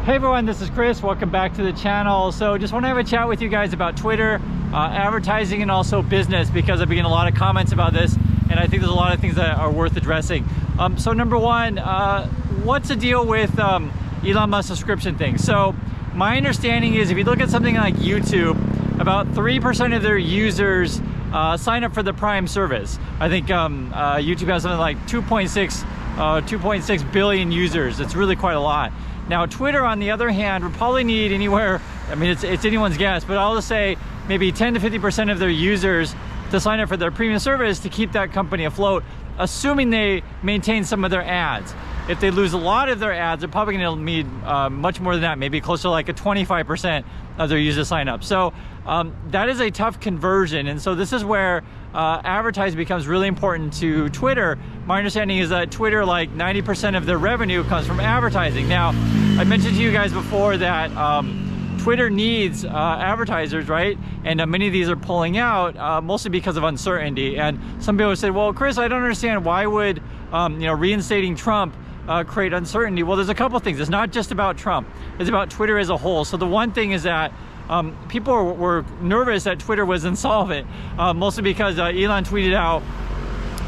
Hey everyone, this is Chris. Welcome back to the channel. So just want to have a chat with you guys about Twitter, advertising, and also business, because I've been getting a lot of comments about this, and I think there's a lot of things that are worth addressing. So number one, what's the deal with Elon Musk subscription thing? So my understanding is, if you look at something like YouTube, about 3% of their users sign up for the Prime service. I think YouTube has something like 2.6 billion users. It's really quite a lot. Now Twitter, on the other hand, would probably need anywhere, I mean, it's anyone's guess, but I'll just say maybe 10 to 50% of their users to sign up for their premium service to keep that company afloat, assuming they maintain some of their ads. If they lose a lot of their ads, they're probably going to need much more than that, maybe close to like a 25% of their users sign up. So that is a tough conversion. And so this is where advertising becomes really important to Twitter. My understanding is that Twitter, like 90% of their revenue comes from advertising. Now, I mentioned to you guys before that Twitter needs advertisers, right? And many of these are pulling out mostly because of uncertainty. And some people say, well, Chris, I don't understand, why would reinstating Trump create uncertainty? Well, there's a couple things. It's not just about Trump, it's about Twitter as a whole. So the one thing is that people were nervous that Twitter was insolvent, mostly because Elon tweeted out,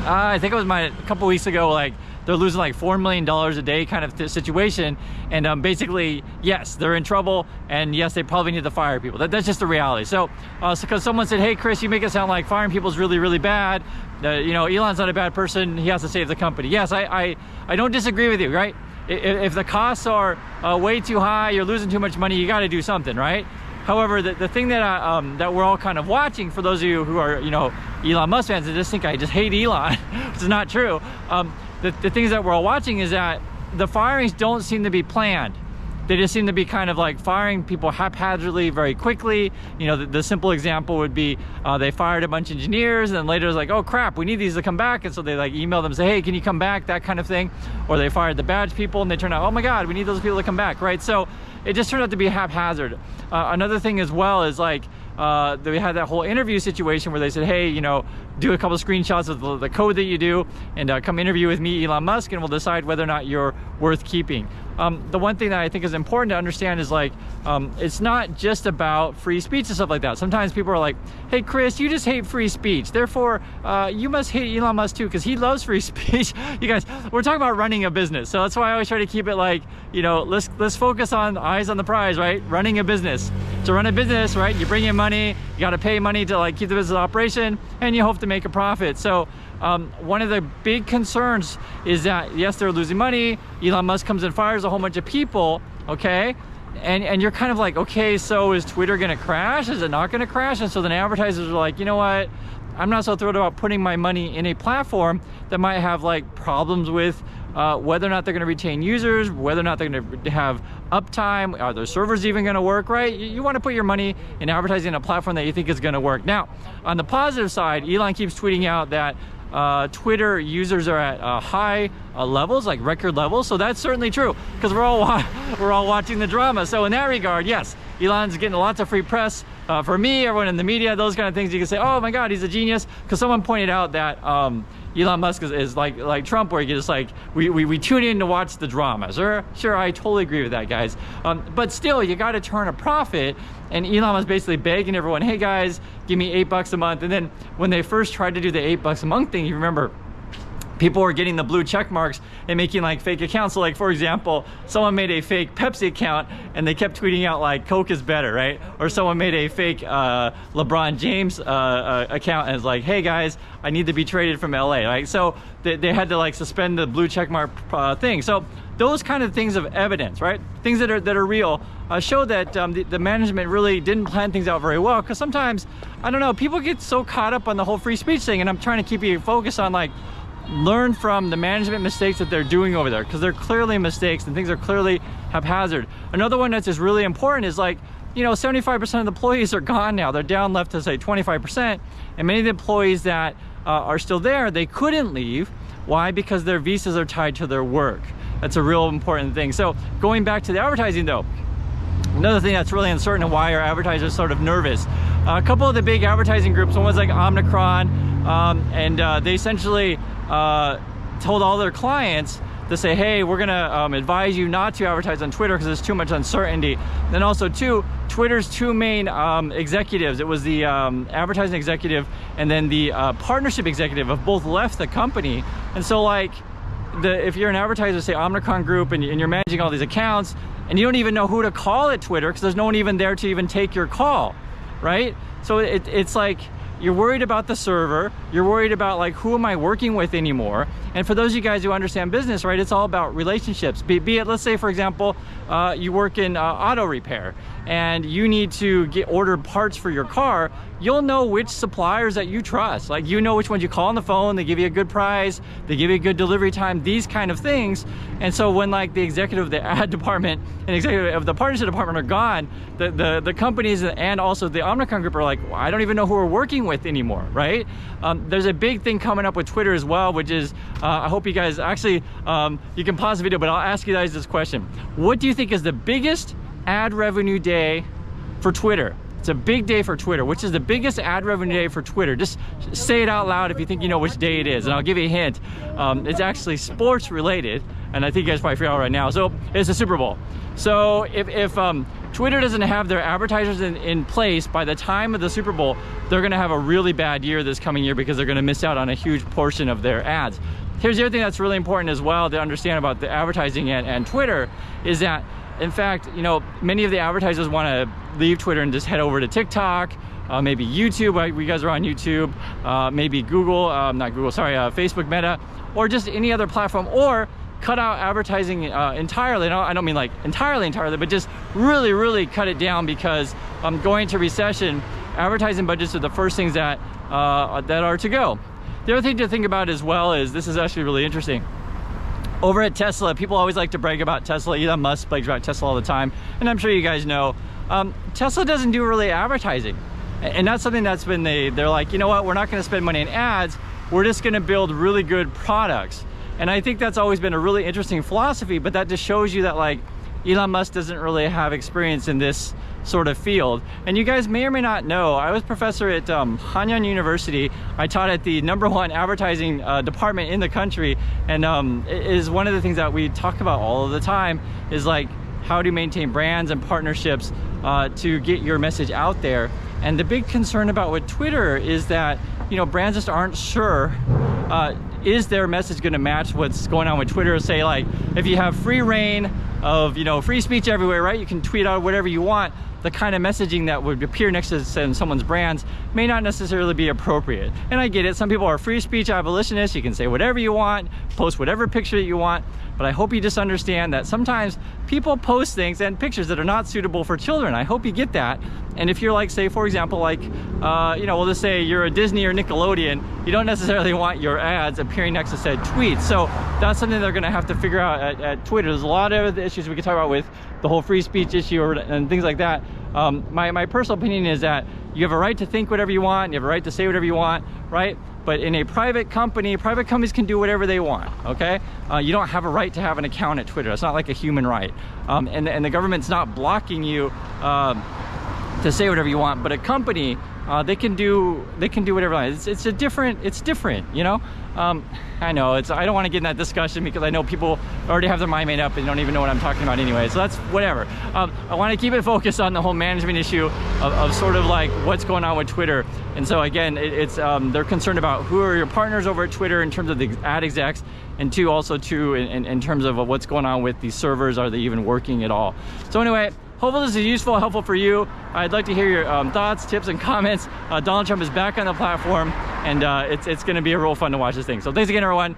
I think it was a couple weeks ago, like they're losing like $4 million a day kind of situation. And basically, yes, they're in trouble, and yes, they probably need to fire people. That's just the reality. So because someone said, hey Chris, you make it sound like firing people is really, really bad. Elon's not a bad person, he has to save the company. Yes, I don't disagree with you, right? If the costs are way too high, you're losing too much money, you got to do something, right? However, the thing that that we're all kind of watching, for those of you who are Elon Musk fans and just think I just hate Elon, which is not true. The things that we're all watching is that the firings don't seem to be planned. They just seem to be kind of like firing people haphazardly very quickly. The simple example would be they fired a bunch of engineers, and then later it's like, oh crap, we need these to come back. And so they like email them and say, hey, can you come back? That kind of thing. Or they fired the badge people, and they turn out, oh my God, we need those people to come back, right? So it just turned out to be haphazard. Another thing as well is like, we had that whole interview situation where they said, hey, do a couple of screenshots of the code that you do, and come interview with me, Elon Musk, and we'll decide whether or not you're worth keeping. The one thing that I think is important to understand is like, it's not just about free speech and stuff like that. Sometimes people are like, hey Chris, you just hate free speech, therefore you must hate Elon Musk too, because he loves free speech. You guys, we're talking about running a business, so that's why I always try to keep it like, let's focus on eyes on the prize, right? Running a business. To run a business, right, you bring in money, you got to pay money to like keep the business operation, and you hope to make a profit. So one of the big concerns is that, yes, they're losing money. Elon Musk comes and fires a whole bunch of people, okay? And you're kind of like, okay, so is Twitter gonna crash? Is it not gonna crash? And so then advertisers are like, you know what? I'm not so thrilled about putting my money in a platform that might have like problems with whether or not they're going to retain users, whether or not they're going to have uptime, are their servers even going to work, right? You want to put your money in advertising a platform that you think is going to work. Now, on the positive side, Elon keeps tweeting out that Twitter users are at high levels, like record levels. So that's certainly true, because we're all watching the drama. So in that regard, yes, Elon's getting lots of free press. For me, everyone in the media, those kind of things, you can say, oh my God, he's a genius. Because someone pointed out that Elon Musk is like Trump, where you just like, we tune in to watch the drama. Sure, I totally agree with that, guys. But still, you got to turn a profit. And Elon was basically begging everyone, hey guys, give me $8 a month. And then when they first tried to do the $8 a month thing, you remember, people were getting the blue check marks and making like fake accounts. So like, for example, someone made a fake Pepsi account and they kept tweeting out like Coke is better, right? Or someone made a fake LeBron James account and is like, hey guys, I need to be traded from LA, right? So they had to like suspend the blue check mark thing. So those kind of things of evidence, right? Things that are real, show that the management really didn't plan things out very well. Because sometimes, I don't know, people get so caught up on the whole free speech thing, and I'm trying to keep you focused on like, learn from the management mistakes that they're doing over there, because they're clearly mistakes and things are clearly haphazard. Another one that's just really important is like, 75% of the employees are gone now. They're down left to say 25%, and many of the employees that are still there, they couldn't leave. Why? Because their visas are tied to their work. That's a real important thing. So going back to the advertising though, another thing that's really uncertain and why our advertisers are sort of nervous. A couple of the big advertising groups, one was like Omicron, and they essentially told all their clients to say, hey, we're gonna advise you not to advertise on Twitter because there's too much uncertainty. Then also too, Twitter's two main executives, it was the advertising executive and then the partnership executive, have both left the company. And so like, if you're an advertiser, say Omnicron Group, and you're managing all these accounts, and you don't even know who to call at Twitter because there's no one even there to even take your call, right? So it's like, you're worried about the server, you're worried about like, who am I working with anymore? And for those of you guys who understand business, right, it's all about relationships. Be it, let's say, for example, you work in auto repair and you need to order parts for your car, you'll know which suppliers that you trust. Like, you know which ones you call on the phone, they give you a good price, they give you a good delivery time, these kind of things. And so when like the executive of the ad department and executive of the partnership department are gone, the companies and also the Omnicron Group are like, well, I don't even know who we're working with anymore, right? There's a big thing coming up with Twitter as well, which is, I hope you guys actually, you can pause the video, but I'll ask you guys this question. What do you think is the biggest ad revenue day for Twitter? It's a big day for Twitter. Which is the biggest ad revenue day for Twitter? Just say it out loud if you think you know which day it is, and I'll give you a hint. It's actually sports related, and I think you guys probably figure out right now. So it's the Super Bowl. So if Twitter doesn't have their advertisers in place by the time of the Super Bowl, they're gonna have a really bad year this coming year because they're gonna miss out on a huge portion of their ads. Here's the other thing that's really important as well to understand about the advertising and Twitter is that, in fact, you know, many of the advertisers want to leave Twitter and just head over to TikTok, maybe YouTube. You guys are on YouTube, maybe Google, not Google, sorry, Facebook Meta, or just any other platform, or cut out advertising entirely. No, I don't mean like entirely, but just really cut it down, because going to recession, advertising budgets are the first things that are to go. The other thing to think about as well is, this is actually really interesting. Over at Tesla, people always like to brag about Tesla. Elon Musk brags about Tesla all the time, and I'm sure you guys know, Tesla doesn't do really advertising. And that's something that's been, they're like, you know what, we're not gonna spend money in ads, we're just gonna build really good products. And I think that's always been a really interesting philosophy, but that just shows you that like, Elon Musk doesn't really have experience in this sort of field. And you guys may or may not know, I was professor at Hanyang University. I taught at the #1 advertising department in the country, and it is one of the things that we talk about all of the time is like, how to maintain brands and partnerships to get your message out there. And the big concern about with Twitter is that, you know, brands just aren't sure, is their message going to match what's going on with Twitter? Say like, if you have free reign of, you know, free speech everywhere, right? You can tweet out whatever you want. The kind of messaging that would appear next to someone's brands may not necessarily be appropriate. And I get it, some people are free speech abolitionists, you can say whatever you want, post whatever picture that you want, but I hope you just understand that sometimes people post things and pictures that are not suitable for children. I hope you get that. And if you're like, say for example, like, you know, we'll just say you're a Disney or Nickelodeon, you don't necessarily want your ads appearing next to said tweets. So that's something they're gonna have to figure out at Twitter. There's a lot of issues we can talk about with the whole free speech issue and things like that. My personal opinion is that you have a right to think whatever you want, you have a right to say whatever you want, right? But in a private company, private companies can do whatever they want, okay? You don't have a right to have an account at Twitter. It's not like a human right. And the government's not blocking you to say whatever you want, but a company, they can do whatever they want. It's different, you know? I know, I don't want to get in that discussion because I know people already have their mind made up and don't even know what I'm talking about anyway, so that's whatever. I want to keep it focused on the whole management issue of sort of like what's going on with Twitter. And so again, they're concerned about who are your partners over at Twitter in terms of the ad execs, and also in terms of what's going on with these servers. Are they even working at all? So anyway, hopefully this is useful, helpful for you. I'd like to hear your thoughts, tips, and comments. Donald Trump is back on the platform, and it's going to be a real fun to watch this thing. So thanks again, everyone.